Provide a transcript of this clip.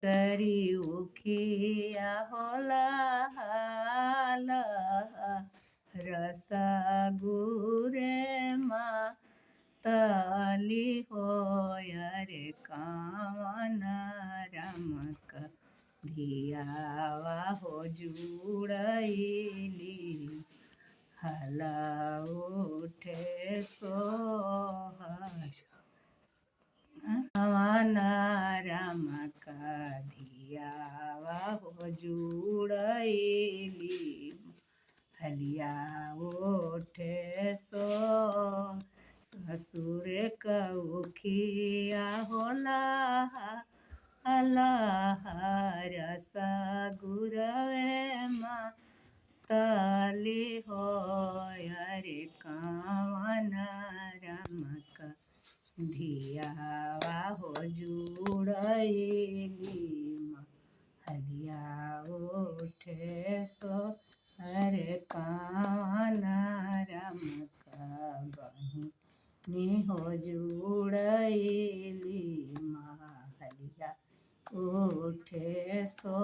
करी उखिया होला रसा गुरे मातली होय रे कामना रमक धियावा हो जुड़ैली हला उठे सोहर कामना रमक धियावा हो जुड़ैली हलिया उठे सो ससुर कौखिया होला रसा गुरवे मातली होय रे कामना रमक धियावा हो जुड़ैली हलिया उठे सो हरे कामना रमक बहिनी हो जुड़ैली हलिया उठे सो